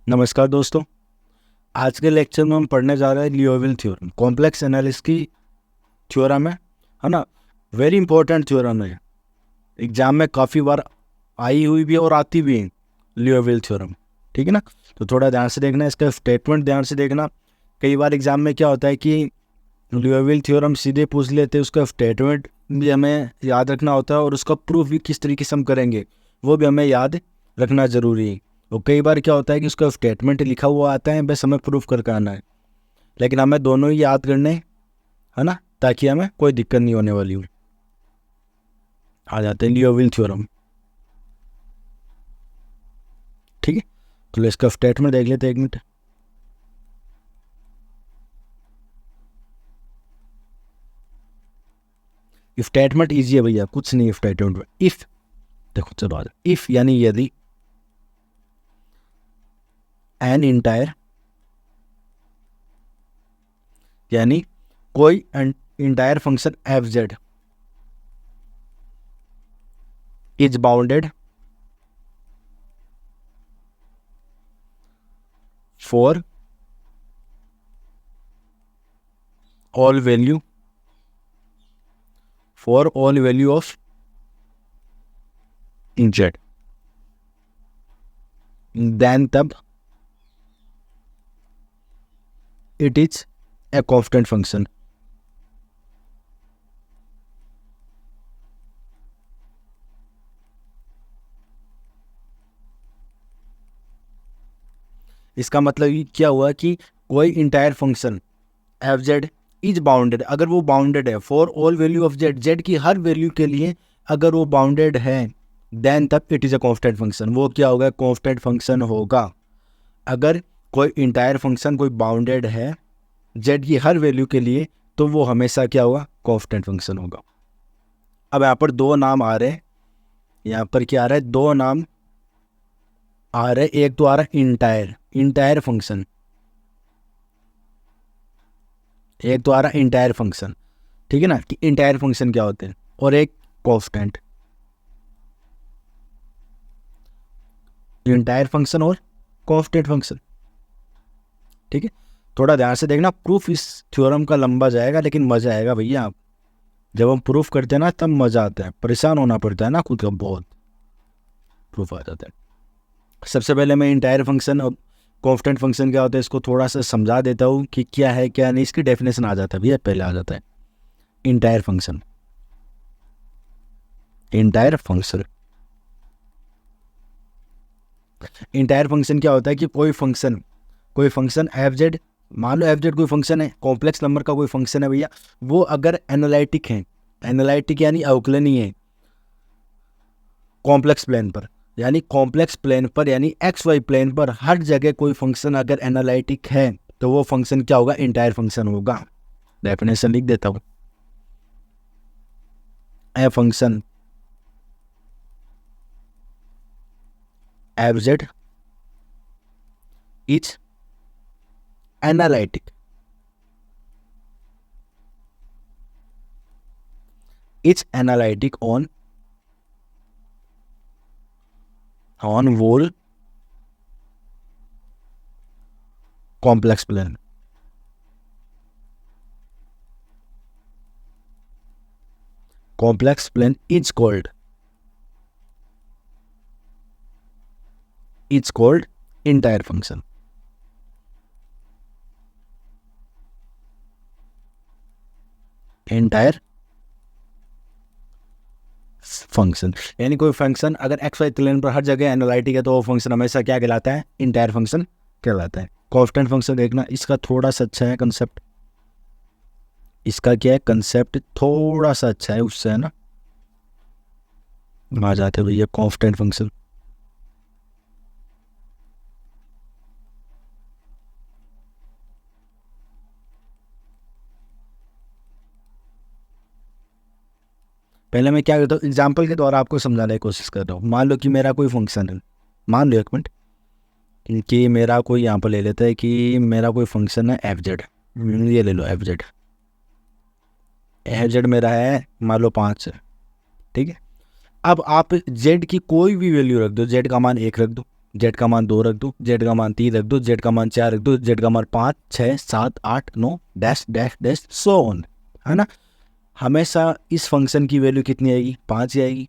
नमस्कार दोस्तों। आज के लेक्चर में हम पढ़ने जा रहे हैं लियोविल थ्योरम। कॉम्प्लेक्स एनालिसिस की थ्योरम है ना। वेरी इंपॉर्टेंट थ्योरम है, एग्जाम में काफ़ी बार आई हुई भी है और आती भी है लियोविल थ्योरम। ठीक है ना। तो थोड़ा ध्यान से देखना, इसका स्टेटमेंट ध्यान से देखना। कई बार एग्जाम में क्या होता है कि लियोविल थ्योरम सीधे पूछ लेते हैं, उसका स्टेटमेंट भी हमें याद रखना होता है और उसका प्रूफ भी किस तरीके से हम करेंगे वो भी हमें याद रखना ज़रूरी है। और कई बार क्या होता है कि उसका स्टेटमेंट लिखा हुआ आता है, बस हमें प्रूफ करके आना है, लेकिन हमें दोनों ही याद करने है ना, ताकि हमें कोई दिक्कत नहीं होने वाली हो। आ जाते हैं लियोविल थ्योरम। ठीक है, तो इसका स्टेटमेंट देख लेते हैं, एक मिनट। स्टेटमेंट ईजी है भैया, कुछ नहीं है स्टेटमेंट में। इफ देखो, चलो आ जाए। इफ यानी यदि एन इंटायर यानी कोई entire function F Z is bounded for all value of Z, then तब it is a constant function. इसका मतलब ये क्या हुआ कि कोई entire function F Z is bounded, अगर वो बाउंडेड है for all value of Z, Z की हर वैल्यू के लिए अगर वो बाउंडेड है, देन तब it is a constant function. वो क्या होगा? कांस्टेंट फंक्शन होगा। अगर कोई इंटायर फंक्शन कोई बाउंडेड है जेड की हर वैल्यू के लिए, तो वो हमेशा क्या होगा? कांस्टेंट फंक्शन होगा। अब यहाँ पर दो नाम आ रहे हैं, यहाँ पर क्या आ रहा है? दो नाम आ रहे। एक तो आ रहा है इंटायर फंक्शन, एक तो आ रहा है इंटायर फंक्शन। ठीक है ना, कि इंटायर फंक्शन क्या होते हैं, और एक कांस्टेंट। इंटायर फंक्शन और कांस्टेंट फंक्शन। ठीक है, थोड़ा ध्यान से देखना। प्रूफ इस थ्योरम का लंबा जाएगा, लेकिन मजा आएगा भैया। आप जब हम प्रूफ करते हैं ना, तब मजा आता है। परेशान होना पड़ता है ना खुद का, बहुत प्रूफ आ जाता है। सबसे पहले मैं इंटायर फंक्शन और कांस्टेंट फंक्शन क्या होता है इसको थोड़ा सा समझा देता हूँ कि क्या है क्या नहीं। इसकी डेफिनेशन आ जाता है भैया, पहले आ जाता है entire function. Entire function entire function क्या होता है कि कोई फंक्शन एफ जेड, मान लो एफ जेड कोई फंक्शन है, कॉम्प्लेक्स नंबर का कोई फंक्शन है भैया। वो अगर एनालिटिक है, एनालिटिक यानी अवकलनीय है कॉम्प्लेक्स प्लेन पर, यानी कॉम्प्लेक्स प्लेन पर यानी एक्स वाई प्लेन पर हर जगह कोई फंक्शन अगर एनालिटिक है, तो वो फंक्शन क्या होगा? इंटायर फंक्शन होगा। डेफिनेशन लिख देता हूँ। A function F Z is analytic on whole complex plane. Complex plane is called entire function. Entire function यानी कोई फंक्शन अगर एक्स वाई प्लेन पर हर जगह एनालिटिक है, तो वो फंक्शन हमेशा क्या कहलाता है? इंटायर फंक्शन कहलाता है। कांस्टेंट फंक्शन देखना, इसका थोड़ा सा अच्छा है कंसेप्ट। इसका क्या है कंसेप्ट? थोड़ा सा अच्छा है उससे, है ना। आ जाते हैं भैया कांस्टेंट फंक्शन। पहले मैं क्या करता हूँ, एग्जाम्पल के द्वारा आपको समझाने की कोशिश कर रहा हूँ। मान लो कि मेरा कोई फंक्शन है, मान लो एक मिनट, कि मेरा कोई, यहाँ पर ले लेता है कि मेरा कोई फंक्शन है एफ जेड। ये ले लो एफ जेड। एफ जेड मेरा है मान लो 5 है। ठीक है, अब आप जेड की कोई भी वैल्यू रख दो, जेड का मान 1 रख दो, जेड का मान 2 रख दो, जेड का मान 3 रख दो, जेड का मान 4 रख दो, जेड का मान 5 6 7 8 9 dash dash dash so on, है ना। हमेशा इस फंक्शन की वैल्यू कितनी आएगी, 5 ही आएगी,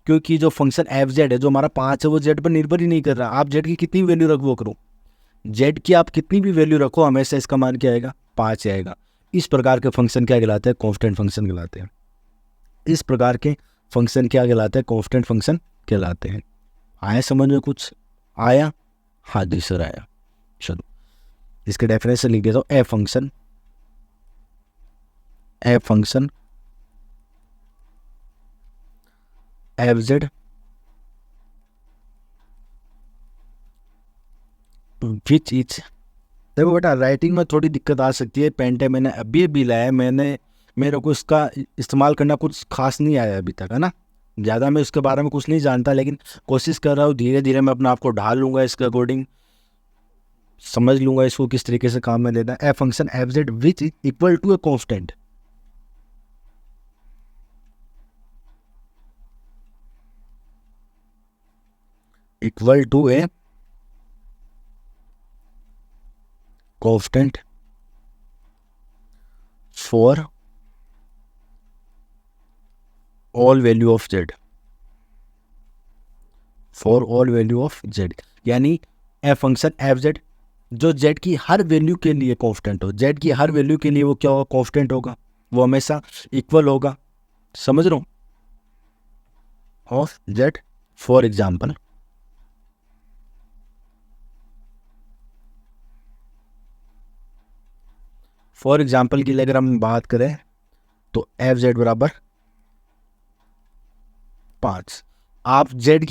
क्योंकि जो फंक्शन एफ जेड है जो हमारा 5 है वो जेड पर निर्भर ही नहीं कर रहा। आप जेड की कितनी वैल्यू रखो करो, जेड की आप कितनी भी वैल्यू रखो हमेशा इसका मान क्या आएगा, 5 आएगा। इस प्रकार के फंक्शन क्या कहलाते हैं, कांस्टेंट फंक्शन कहलाते हैं। इस प्रकार के फंक्शन क्या कहलाते हैं, कांस्टेंट फंक्शन कहलाते हैं। आया समझ में कुछ आया, हाँ जी सर आया। चलो इसके डेफिनेशन लिख देता हूँ। F function F Z which is, देखो बेटा राइटिंग में थोड़ी दिक्कत आ सकती है। पेन टेप मैंने अभी लाया है, मेरे को इसका इस्तेमाल करना कुछ खास नहीं आया अभी तक, है ना। ज़्यादा मैं उसके बारे में कुछ नहीं जानता, लेकिन कोशिश कर रहा हूँ धीरे धीरे मैं अपने आप को ढाल लूँगा, इसके अकॉर्डिंग समझ लूँगा इसको किस तरीके से काम में लेना है। F function F Z which is equal to a constant, equal to a constant for all value of z, for all value of z, यानी एफ फंक्शन एफ जेड जो z की हर वैल्यू के लिए कांस्टेंट हो, z की हर value के लिए वो क्या होगा, कांस्टेंट होगा, वो हमेशा इक्वल होगा। समझ रहे हो, ऑफ z। फॉर एग्जाम्पल के लिए अगर हम बात करें तो एफ जेड बराबर 5। आप जेड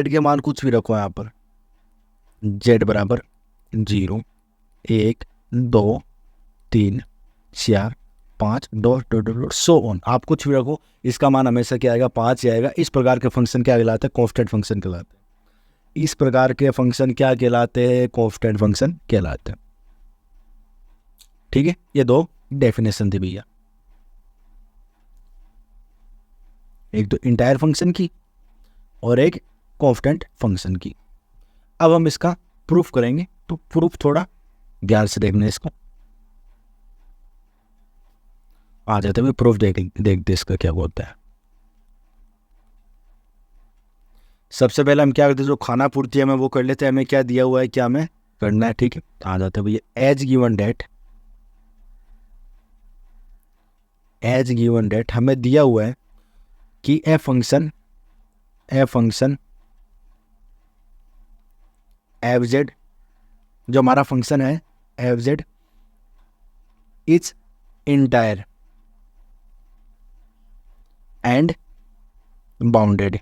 के मान कुछ भी रखो यहाँ पर, जेड बराबर 0 1 2 3 4 5 dot dot dot so on, आप कुछ भी रखो इसका मान हमेशा क्या आएगा, 5 ही आएगा। इस प्रकार के फंक्शन क्या कहलाते हैं, कांस्टेंट फंक्शन कहलाते हैं। इस प्रकार के फंक्शन क्या कहलाते हैं, कांस्टेंट फंक्शन कहलाते हैं। ठीक है, ये दो डेफिनेशन थी भैया, एक तो इंटायर फंक्शन की और एक कांस्टेंट फंक्शन की। अब हम इसका प्रूफ करेंगे, तो प्रूफ थोड़ा ध्यान से देखना इसको। आ जाते हुए प्रूफ देखते इसका क्या होता है। सबसे पहले हम क्या करते हैं, जो खाना पूर्ति है हमें वो कर लेते हैं, हमें क्या दिया हुआ है, क्या हमें करना है। ठीक है, आ जाते हैं भैया। एज गिवन डेट हमें दिया हुआ है कि एफ फंक्शन एफ जेड जो हमारा फंक्शन है F Z is entire and bounded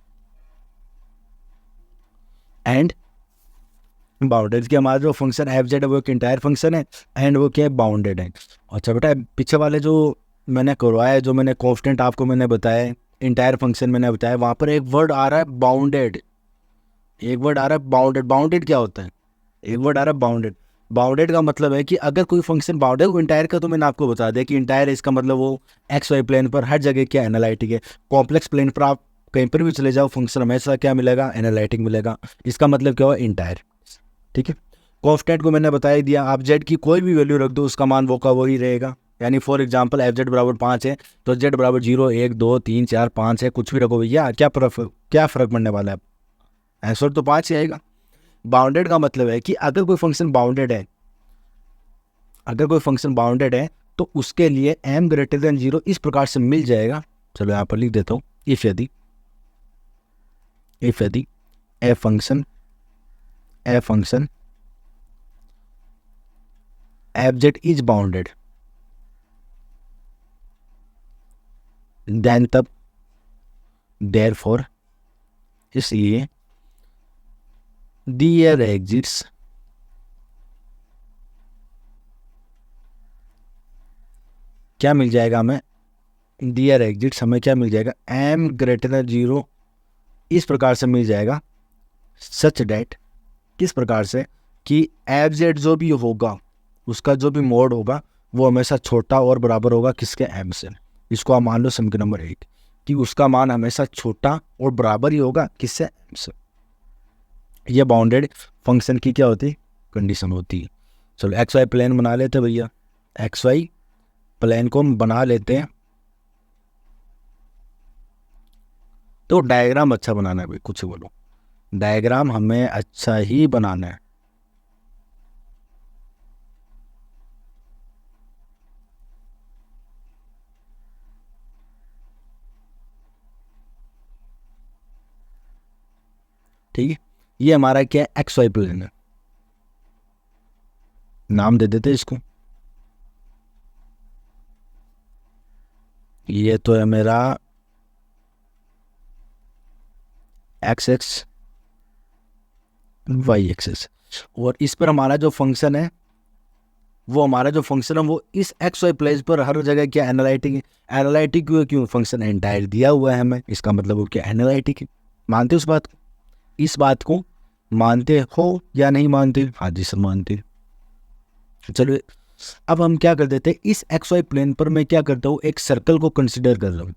कि हमारा जो फंक्शन एफ जेड है वो एक इंटायर फंक्शन है एंड वो क्या है, बाउंडेड है। अच्छा बेटा, पीछे वाले जो मैंने करवाया, जो मैंने कांस्टेंट आपको मैंने बताया, इंटायर फंक्शन मैंने बताया, वहाँ पर एक वर्ड आ रहा है बाउंडेड, बाउंडेड क्या होता है, एक वर्ड आ रहा है बाउंडेड। बाउंडेड का मतलब है कि अगर कोई फंक्शन बाउंडेड, इंटायर का तो मैंने आपको बता दिया कि इंटायर इसका मतलब वो एक्स वाई प्लेन पर हर जगह क्या एनालिटिक है। कॉम्प्लेक्स प्लेन पर आप कहीं पर भी चले जाओ, फंक्शन हमेशा क्या मिलेगा, एनालिटिक मिलेगा। इसका मतलब क्या हुआ, इंटायर। ठीक है, कांस्टेंट को मैंने बता ही दिया, आप जेड की कोई भी वैल्यू रख दो उसका मान वो का वही रहेगा। यानी फॉर एग्जांपल एफ जेड बराबर 5 है तो जेड बराबर 0 1 2 3 4 5 है, कुछ भी रखो भैया, क्या फ़र्क पड़ने वाला है, आंसर तो 5 ही आएगा। बाउंडेड का मतलब है कि अगर कोई फंक्शन बाउंडेड है तो उसके लिए m ग्रेटर देन 0 इस प्रकार से मिल जाएगा। चलो यहाँ पर लिख देता हूँ, इफ यदि F function F Z is bounded, then तब देयरफॉर इसलिए देयर एग्जिट्स क्या मिल जाएगा हमें, देयर एग्जिट्स हमें क्या मिल जाएगा, m ग्रेटर देन 0 इस प्रकार से मिल जाएगा। सच डेट, किस प्रकार से कि एफ जेड जो भी होगा उसका जो भी मोड होगा वो हमेशा छोटा और बराबर होगा किसके, m से। इसको आप मान लो समीकरण नंबर 8 कि उसका मान हमेशा छोटा और बराबर ही होगा किससे, m से। ये बाउंडेड फंक्शन की क्या होती, कंडीशन होती है। चलो एक्स वाई प्लेन बना लेते हैं भैया, एक्स वाई प्लेन को हम बना लेते हैं। तो डायग्राम अच्छा बनाना है भाई, कुछ बोलो, डायग्राम हमें अच्छा ही बनाना है। ठीक है, ये हमारा क्या है, एक्स वाई प्लेन है, नाम दे देते हैं इसको। ये तो है मेरा एक्स एक्स वाई एक्सेस, और इस पर हमारा जो फंक्शन है, वो हमारा जो फंक्शन है वो इस एक्स वाई प्लेस पर हर जगह क्या एनालिटिक है। एनालिटिक क्यों है? क्यों, फंक्शन एंटायर दिया हुआ है हमें, इसका मतलब वो क्या एनालिटिक है। मानते हो उस बात को, इस बात को मानते हो या नहीं मानते? हाँ जी सर मानते हैं। चलो अब हम क्या कर देते हैं, इस एक्स वाई प्लेन पर मैं क्या करता हूँ, एक सर्कल को कंसिडर कर रहा हूँ,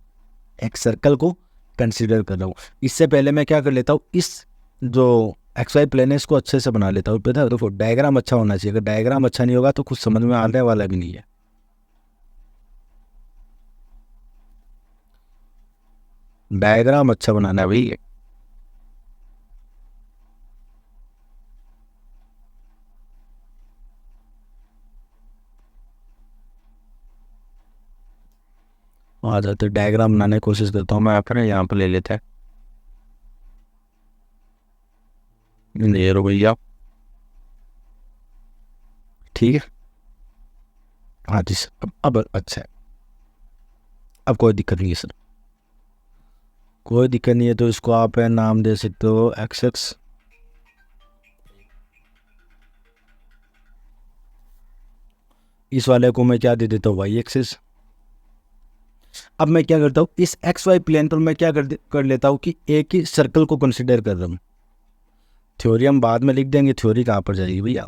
एक सर्कल को कंसिडर कर रहा हूँ। इससे पहले मैं क्या कर लेता हूँ, इस जो एक्स वाई प्लेन है इसको अच्छे से बना लेता हूँ। पता है, देखो डायग्राम अच्छा होना चाहिए, अगर डायग्राम अच्छा नहीं होगा तो कुछ समझ में आने वाला भी नहीं है। डायग्राम अच्छा बनाना है भाई। आ जाते डायग्राम बनाने की कोशिश करता हूँ मैं, फिर यहाँ पर ले लेते हैं, ये रो भैया। ठीक है, हाँ जी सर, अब अच्छा है, अब कोई दिक्कत नहीं है सर, कोई दिक्कत नहीं है। तो इसको आप नाम दे सकते हो एक्स एक्स, इस वाले को मैं क्या दे देता हूँ, वाई एक्सिस। अब मैं क्या करता हूँ, इस एक्स वाई प्लेन पर मैं क्या कर लेता हूँ कि एक ही सर्कल को कंसिडर कर रहा हूँ। थ्योरी हम बाद में लिख देंगे, थ्योरी कहाँ पर जाएगी भैया।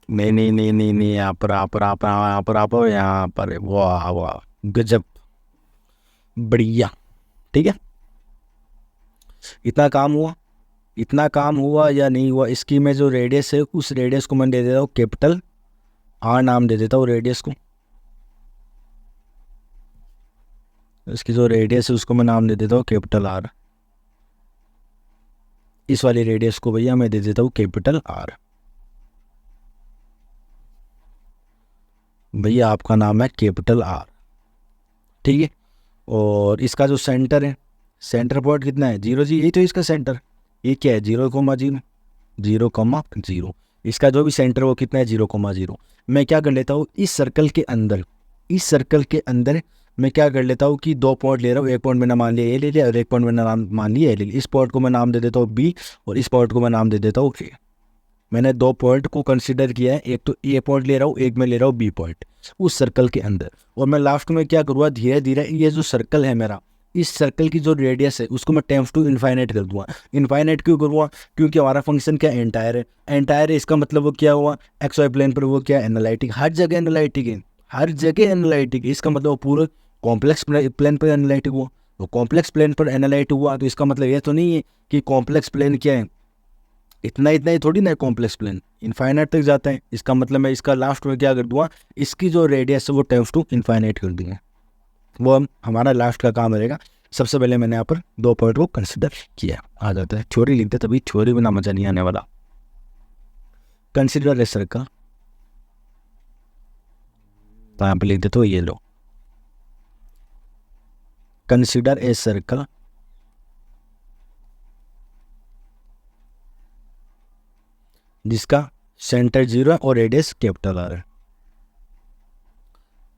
नहीं नहीं नहीं नहीं नहीं, यहाँ पर यहाँ पर यहाँ पर यहाँ पर यहाँ पर यहाँ पर, वाह वाह, गजब, बढ़िया। ठीक है, इतना काम हुआ, इतना काम हुआ या नहीं हुआ। इसकी मैं जो रेडियस है, उस रेडियस को मैं दे देता हूँ कैपिटल आर, नाम दे देता हूँ रेडियस को। इसकी जो रेडियस है उसको मैं नाम दे देता हूँ कैपिटल आर। इस वाली रेडियस को भैया मैं दे देता हूँ कैपिटल आर। भैया आपका नाम है कैपिटल आर। ठीक है, और इसका जो सेंटर है, सेंटर पॉइंट कितना है, जीरो जी, यही तो इसका सेंटर। ये क्या है, 0,0, 0,0। इसका जो भी सेंटर वो कितना है, 0,0। मैं क्या कर लेता हूँ, इस सर्कल के अंदर, इस सर्कल के अंदर मैं क्या कर लेता हूँ कि दो पॉइंट ले रहा हूँ, एक पॉइंट मैंने मान लिया ये ले लिया, और एक पॉइंट मैंने नाम मान लिया ये ले लिया। इस पॉइंट को मैं नाम दे देता हूँ बी, और इस पॉइंट को मैं नाम दे देता हूँ ए। मैंने दो पॉइंट को कंसिडर किया है, एक तो ए पॉइंट ले रहा हूँ, एक मैं ले रहा हूँ बी पॉइंट उस सर्कल के अंदर। और मैं लास्ट में क्या करूँगा, धीरे धीरे ये जो सर्कल है मेरा, इस सर्कल की जो रेडियस है उसको मैं टेम्स टू इन्फाइनाइट कर दूंगा। इन्फाइनाइट क्यों करूँगा, क्योंकि हमारा फंक्शन क्या एंटायर है, एंटायर है, इसका मतलब वो क्या हुआ, एक्स वाई प्लेन पर वो क्या एनालिटिक, हर जगह एनालिटिक है, हर जगह एनालिटिक है। इसका मतलब वो पूरे कॉम्प्लेक्स प्लेन पर एनालिटिक हुआ। तो कॉम्प्लेक्स प्लेन पर एनालाइट हुआ तो इसका मतलब ये तो नहीं है कि कॉम्प्लेक्स प्लेन क्या है, इतना इतना ही थोड़ी ना कॉम्प्लेक्स प्लेन, इनफाइनाइट तक जाता है। इसका मतलब मैं इसका लास्ट में क्या कर दूंगा, इसकी जो रेडियस है वो टेंस टू इनफाइनाइट कर दूंगा। वो हमारा लास्ट का काम रहेगा। सबसे पहले मैंने यहाँ पर दो पॉइंट को कंसिडर किया। आ जाता है थ्योरी लिखते, तभी थ्योरी बिना मजा नहीं आने वाला। कंसिडर ए सर्कल, तो यहाँ पर लिख देते हो ये लो, कंसिडर ए सर्कल जिसका सेंटर 0 है और रेडियस कैपिटल आर है।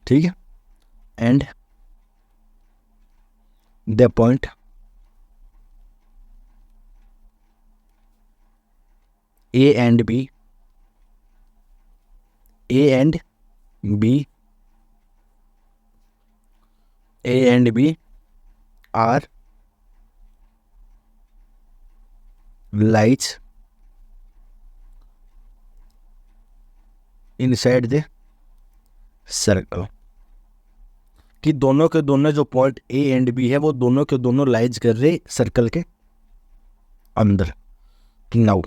ठीक है, and the point A and B, A and B, A and B are lies inside the circle। कि दोनों के दोनों जो पॉइंट ए एंड बी है वो दोनों के दोनों लाइज कर रहे सर्कल के अंदर। Now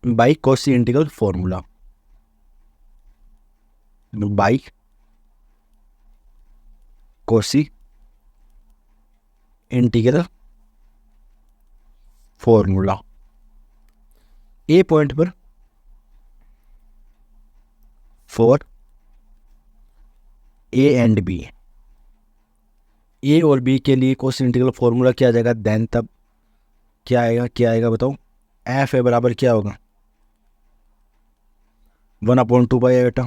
by quasi integral formula, by quasi integral formula. A point पर फॉर ए एंड बी, ए और बी के लिए कोस इंटीग्रल फॉर्मूला क्या आ जाएगा, देन तब क्या आएगा बताओ। एफ ए बराबर क्या होगा 1/2 पाई आयोटा,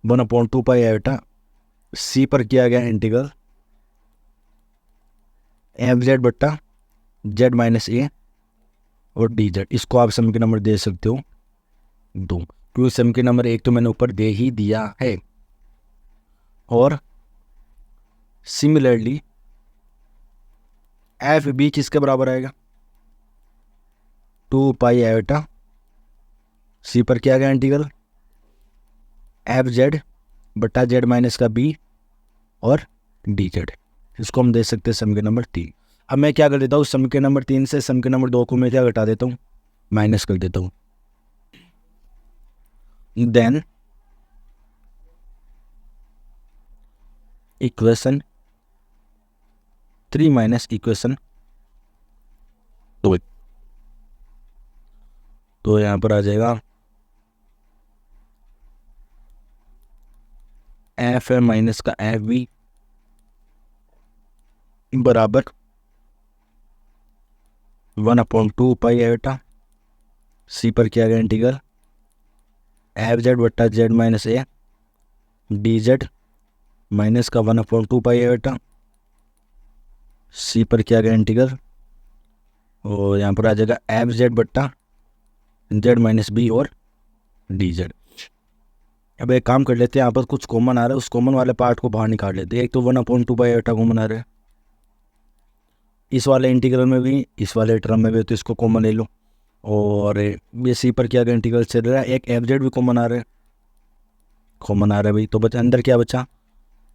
1/2 पाई आयोटा सी पर किया गया इंटीग्रल एफ जेड बट्टा जेड माइनस ए और डी जेड। इसको आप सम के नंबर दे सकते हो 2, क्योंकि सम के नंबर 1 तो मैंने ऊपर दे ही दिया है। और सिमिलरली एफ बी किसके बराबर आएगा 2 पाई आयोटा सी पर किया गया इंटीग्रल एफ जेड बट्टा जेड माइनस का बी और डी जेड। इसको हम दे सकते हैं सम के नंबर 3। अब मैं क्या कर देता हूँ, सम के नंबर 3 से सम के नंबर 2 को मैं क्या घटा देता हूँ, माइनस कर देता हूँ। देन इक्वेशन 3 माइनस इक्वेशन 2, तो यहाँ पर आ जाएगा एफ ए माइनस का एफ बी बराबर 1/2 पाई आयोटा सी पर किया गया इंटीग्रल एफ जेड बट्टा Z minus A D Z minus का 1/2 पाई आयोटा सी पर किया गया इंटीग्रल, और यहाँ पर आ जाएगा एफ जेड बट्टा जेड माइनस बी और डी जेड। अब एक काम कर लेते हैं, यहाँ पर कुछ कॉमन आ रहा है, उस कॉमन वाले पार्ट को बाहर निकाल लेते हैं। एक तो 1/2 पाई आयोटा कॉमन आ रहा है इस वाले इंटीग्रल में भी, इस वाले टर्म में भी, तो इसको कॉमन ले लो। और ये सी पर किया गया इंटीग्रल चल रहा है, एक एफ जेड भी कॉमन आ रहा है, भाई। तो बचा अंदर क्या बचा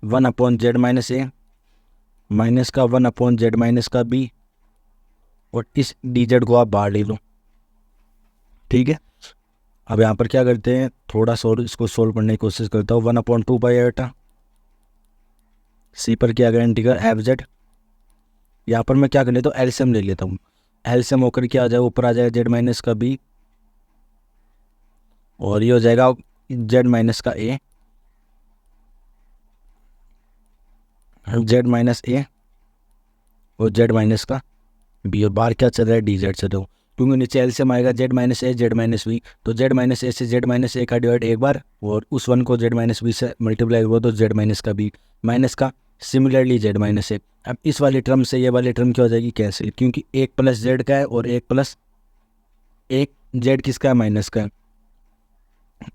1/z माइनस ए माइनस का 1/z माइनस का बी, और इस डी जेड को आप बाहर ले लो, ठीक है। अब यहाँ पर क्या करते हैं, थोड़ा सा और इसको सोल्व करने की कोशिश करता हूँ। 1/2 पाई आयोटा सी पर किया गया इंटीग्रल एफ जेड, यहाँ पर मैं क्या कर लेता हूँ, एलसीएम ले लेता हूँ। एलसीएम होकर क्या आ जाएगा, ऊपर आ जाएगा जेड माइनस का बी, और ये हो जाएगा जेड माइनस का ए, जेड माइनस ए और जेड माइनस का बी, और बाहर क्या चल रहा है डी जेड चल रहा हो, क्योंकि नीचे एलसीएम आएगा जेड माइनस ए जेड माइनस बी, तो जेड माइनस ए से जेड माइनस ए का डिवाइड एक बार, और उस वन को जेड माइनस बी से मल्टीप्लाई हुआ तो जेड माइनस का बी माइनस का सिमिलरली जेड माइनस ए। अब इस वाली टर्म से ये वाली टर्म क्या हो जाएगी कैंसिल, क्योंकि एक प्लस जेड का है और एक प्लस एक जेड किसका है माइनस का है।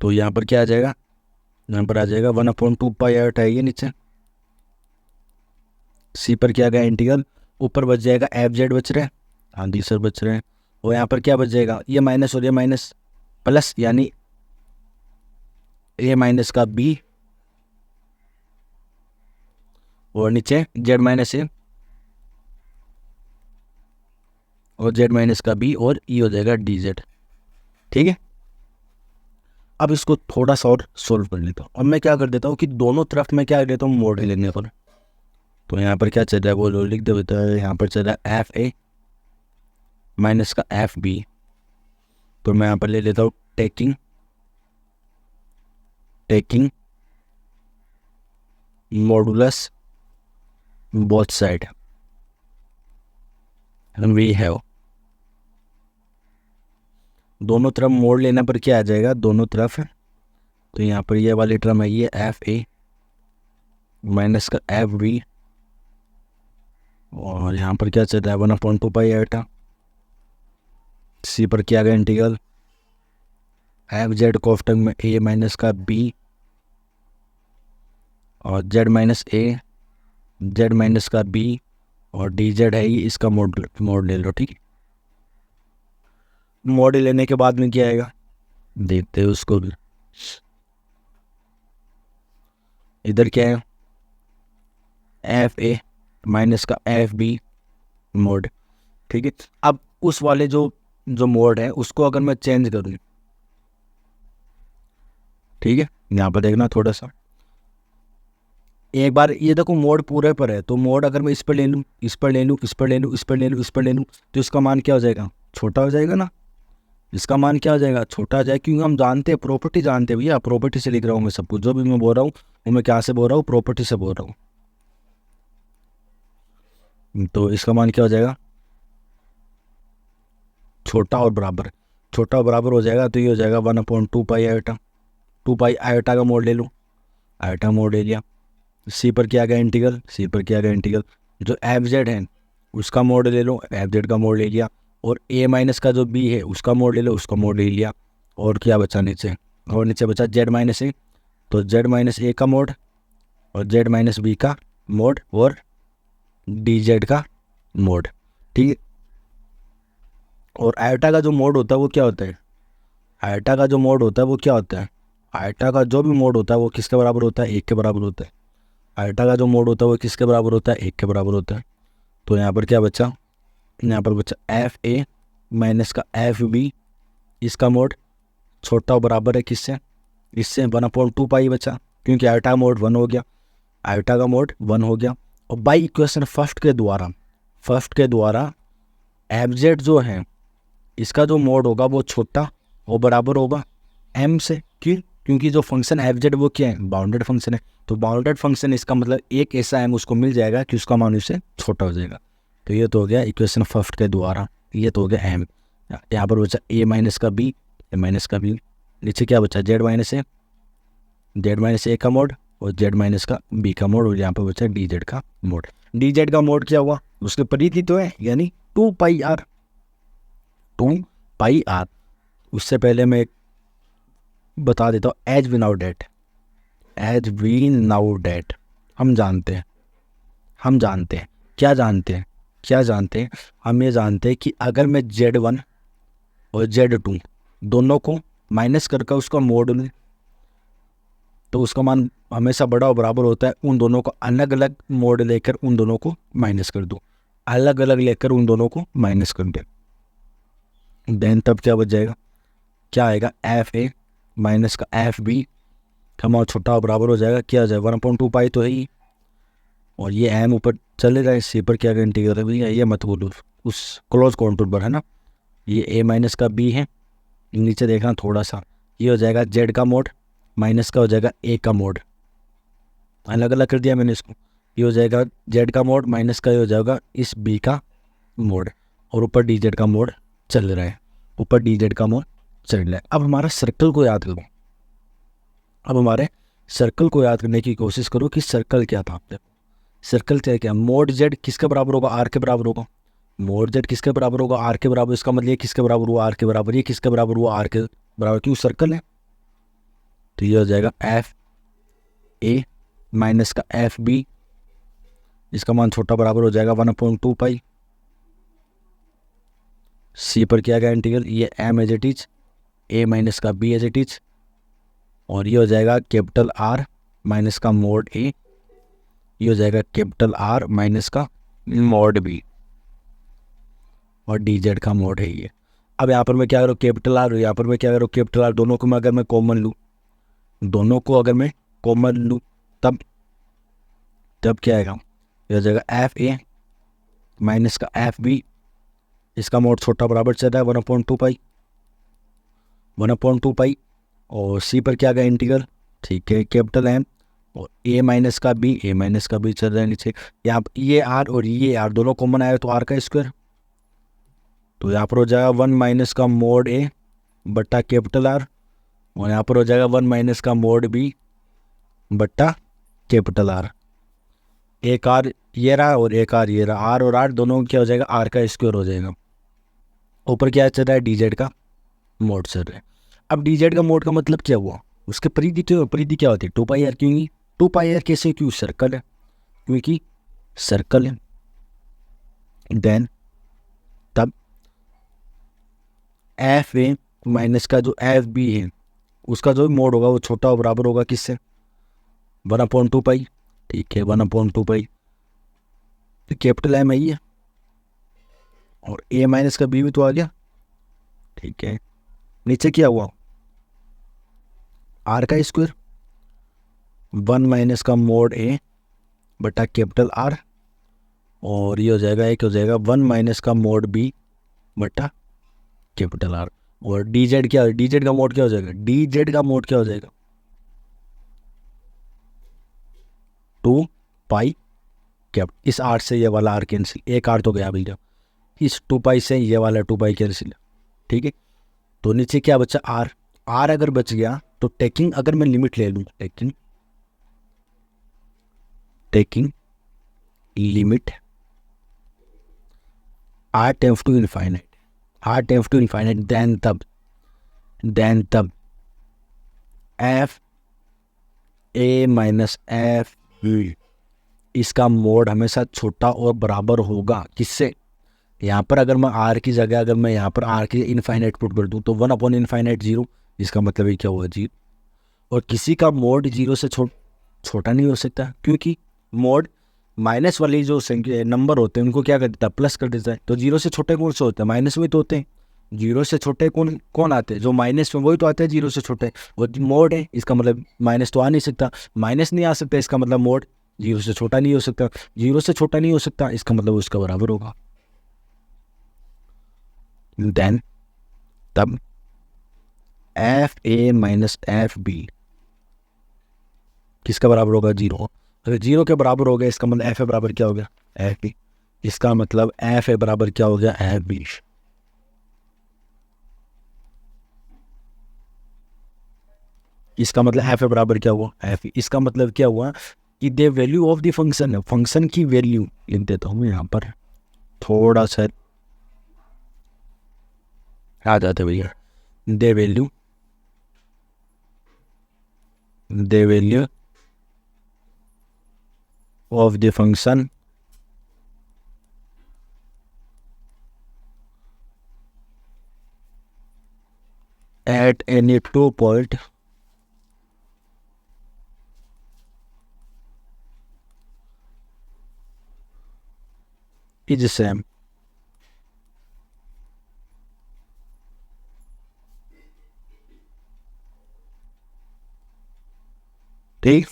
तो यहाँ पर क्या आ जाएगा, यहाँ पर आ जाएगा 1/2 पाई आयोटा है ये नीचे, सी पर क्या गया इंटीग्रल, ऊपर बच जाएगा एफ जेड बच रहे हैं, आंधी सर बच रहे हैं, और यहाँ पर क्या बच जाएगा, ये माइनस और ये माइनस प्लस, यानी ए माइनस का बी और नीचे जेड माइनस ए और जेड माइनस का बी, और ई हो जाएगा डी जेड, ठीक है। अब इसको थोड़ा सा और सोल्व कर लेता हूँ, और मैं क्या कर देता हूँ कि दोनों तरफ मैं क्या कर देता हूँ मोड लेने पर। तो यहाँ पर क्या चल रहा है वो लिख दे देता है, यहाँ पर चल रहा है एफ ए माइनस का एफ बी, तो मैं यहाँ पर ले लेता हूँ taking modulus both side we have, दोनों तरफ मोड़ लेने पर क्या आ जाएगा दोनों तरफ, तो यहाँ पर ये वाली टर्म है ये एफ ए माइनस का एफ बी, और यहाँ पर क्या चल रहा है 1/2 पाई आयोटा सी पर किया गया इंटीग्रल एफ जेड कोफ्टक में ए माइनस का बी और जेड माइनस ए जेड माइनस का बी और डी जेड है ये, इसका मोड ले लो, ठीक है। मोड लेने के बाद में क्या आएगा, देखते हैं उसको भी। इधर क्या है, एफ ए माइनस का एफ बी मोड, ठीक है। अब उस वाले जो जो मोड है उसको अगर मैं चेंज करूँ, ठीक है, यहाँ पर देखना थोड़ा सा, एक बार ये देखो मोड पूरे पर है, तो मोड अगर मैं इस पर ले लूँ, इस पर ले लूँ, इस पर ले लूँ, इस पर ले लूँ, इस पर ले लूँ, तो इसका मान क्या हो जाएगा, छोटा हो जाएगा ना। इसका मान क्या हो जाएगा, छोटा हो जाएगा, क्योंकि हम जानते हैं, प्रॉपर्टी जानते हैं भैया, प्रॉपर्टी से लिख रहा हूँ मैं सब कुछ, जो भी मैं बोल रहा हूँ वो मैं क्या से बोल रहा हूँ, प्रॉपर्टी से बोल रहा हूँ। तो इसका मान क्या हो जाएगा, छोटा और बराबर, छोटा और बराबर हो जाएगा, तो ये हो जाएगा 1/2 पाई आयोटा, 2 पाई आयोटा का मोड ले लूँ, आयोटा मोड ले लिया। सी पर क्या गया इंटीग्रल, सी पर क्या गया इंटीग्रल, जो एफ जेड है उसका मोड ले लो, एफ जेड का मोड ले लिया, और ए माइनस का जो बी है उसका मोड ले लो, उसका मोड ले लिया। और क्या बचा नीचे, और नीचे बचा जेड माइनस ए, तो जेड माइनस ए का मोड, और जेड माइनस बी का मोड, और डी जेड का मोड, ठीक है। और आयोटा का जो मोड होता है वो क्या होता है, आयोटा का जो मोड होता है वो क्या होता है, आयोटा का जो भी मोड होता है वो किसके बराबर होता है, 1 के बराबर होता है। आयोटा का जो मोड होता है वो किसके बराबर होता है, 1 के बराबर होता है। तो यहाँ पर क्या बचा, यहाँ पर बचा एफ ए माइनस का एफ बी, इसका मोड छोटा और बराबर है किससे, इससे 1/2 पाई बचा, क्योंकि आयोटा मोड 1 हो गया, आयोटा का मोड 1 हो गया। और बाई इक्वेशन फर्स्ट के द्वारा एफ जेड जो है इसका जो मोड होगा वो छोटा और बराबर होगा एम से, क्यों, क्योंकि जो फंक्शन एफ जेड वो क्या है, बाउंडेड फंक्शन है। तो बाउंडेड फंक्शन इसका मतलब एक ऐसा एम उसको मिल जाएगा कि उसका मान उससे छोटा हो जाएगा। तो ये तो हो गया इक्वेशन फर्स्ट के द्वारा, ये तो हो गया एम। यहाँ पर बचा ए माइनस का बी, ए माइनस का बी, नीचे क्या बचा जेड माइनस ए, जेड माइनस ए का मोड, और जेड माइनस का बी का मोड, और यहाँ पर बचा डी जेड का मोड। डी जेड का मोड क्या हुआ, उसके परिधि तो है, यानी 2 पाई आर, 2 पाई आर। उससे पहले मैं एक बता देता हूँ, as we know that, as we know that, हम जानते हैं, हम जानते हैं, क्या जानते हैं, क्या जानते हैं, हम ये जानते हैं कि अगर मैं Z1 और Z2 दोनों को माइनस करके उसका मोड लूँ, तो उसका मान हमेशा बड़ा और बराबर होता है उन दोनों को अलग अलग मोड लेकर उन दोनों को माइनस कर दो, अलग अलग लेकर उन दोनों को माइनस कर दे, देन तब क्या बच जाएगा, क्या आएगा, एफ ए माइनस का एफ बी का मान छोटा और बराबर हो जाएगा, क्या हो जाएगा 1/2 पाई तो है ही, और ये एम ऊपर चले जाए, सी पर क्या इंटीग्रल है भैया, ये मत बोलो, उस क्लोज कॉन्टूर पर है ना, ये ए माइनस का बी है, नीचे देखना थोड़ा सा, ये हो जाएगा जेड का मोड, माइनस का हो जाएगा ए का मोड, अलग अलग कर दिया मैंने इसको, ये हो जाएगा जेड का मोड, माइनस का ये हो जाएगा इस बी का मोड, और ऊपर डी जेड का मोड चल रहा है, ऊपर डी जेड का मोड चल रहा है। अब हमारा सर्कल को याद करो, अब हमारे सर्कल को याद करने की कोशिश करो कि सर्कल क्या था, आपने सर्कल क्या क्या, मोड जेड किसके बराबर होगा, आर के बराबर होगा, मोड जेड किसके बराबर होगा, आर के बराबर, इसका मतलब ये किसके बराबर हुआ, आर के बराबर, ये किसके बराबर हुआ, आर के बराबर, क्यों सर्कल है। तो ये हो जाएगा एफ ए माइनस का एफ बी, इसका मान छोटा बराबर हो जाएगा 1/2 पाई, सी पर क्या गया इंटीग्रल, ये M as it is, A minus का बी एज इट इज, और ये हो जाएगा कैपिटल आर माइनस का मोड ए, ये हो जाएगा कैपिटल आर माइनस का मोड बी, और डी जेड का मोड है ये। अब यहाँ पर मैं क्या करूँ, कैपिटल आर, यहाँ पर मैं क्या करूँ, कैपिटल आर, दोनों को मैं अगर मैं कॉमन लूँ, दोनों को अगर मैं कॉमन लूँ, तब तब क्या आएगा, ये हो जाएगा एफ ए माइनस का एफ बी, इसका मोड छोटा बराबर चल रहा है 1/2 पाई, 1/2 पाई, और सी पर क्या गया इंटीग्रल, ठीक है, कैपिटल एम, और ए माइनस का बी, ए माइनस का बी चल रहा है नीचे, यहाँ ये आर और ये आर दोनों कॉमन आए तो आर का स्क्वायर, तो यहाँ पर हो जाएगा 1 माइनस का मोड ए बट्टा कैपिटल आर, और यहाँ पर हो जाएगा 1 माइनस का मोड बी बट्टा कैपिटल आर, एक आर ये रहा और एक आर ये रहा, आर और आर दोनों क्या हो जाएगा, आर का स्क्वायर हो जाएगा। ऊपर क्या चल रहा है, डी जेड का मोड चल रहा है। अब डी जेड का मोड का मतलब क्या हुआ, उसके परिधि, तो परिधि क्या होती है 2 पाई आर, क्योंकि 2 पाई आर कैसे, क्यों सर्कल है, क्योंकि सर्कल है, देन तब एफ ए माइनस का जो एफ बी है उसका जो मोड होगा वो छोटा और बराबर होगा किससे, 1/2 पाई। ठीक है, 1/2 पाई। तो कैपिटल एम आई है और ए माइनस का बी भी तो आ गया। ठीक है, नीचे क्या हुआ, आर का स्क्वायर, 1 माइनस का मोड ए बटा कैपिटल आर, और ये हो जाएगा, एक हो जाएगा 1 माइनस का मोड बी बटा कैपिटल आर। और डी जेड क्या, डी जेड का मोड क्या हो जाएगा, डी जेड का मोड क्या हो जाएगा, 2 पाई कैप। इस आर से ये वाला आर कैंसिल, एक आर तो गया भैया, इस 2 पाई से ये वाला 2 पाई कैंसिल। ठीक है, तो नीचे क्या बचा, आर। आर अगर बच गया तो टेकिंग, अगर मैं लिमिट ले लूँ, taking limit R tends to infinite, R tends to infinite, then तब F A minus F B, इसका मोड हमेशा छोटा और बराबर होगा किससे, यहाँ पर अगर मैं आर की जगह, अगर मैं यहाँ पर आर की इनफाइनाइट पुट कर दूँ तो 1/इनफाइनाइट 0, इसका मतलब ये क्या हुआ, 0। और किसी का मोड 0 से छोटा नहीं हो सकता, क्योंकि मोड माइनस वाली जो संख्या नंबर होते हैं उनको क्या कर देता है, प्लस कर देता है। तो 0 से छोटे कौन से होते हैं, माइनस में तो होते हैं। 0 से छोटे कौन कौन आते हैं, जो माइनस में, वही तो आते हैं 0 से छोटे। और मोड है, इसका मतलब माइनस तो आ नहीं सकता, माइनस नहीं आ सकता, इसका मतलब मोड 0 से छोटा नहीं हो सकता, 0 से छोटा नहीं हो सकता, इसका मतलब उसका बराबर होगा। देन तब F A minus F B किसका बराबर होगा, 0। अगर 0 के बराबर हो गया, इसका मतलब एफ ए बराबर क्या हो गया, एफ बी। इसका मतलब एफ ए बराबर क्या हो गया, एफ बी। इसका मतलब एफ ए बराबर क्या हुआ, एफ ई। इसका मतलब क्या हुआ कि the value of the function है, फंक्शन की वैल्यू लिख देता हूँ मैं यहाँ पर, थोड़ा सा आ जाते भैया। The value of the function at any 2 point is same। ठीक।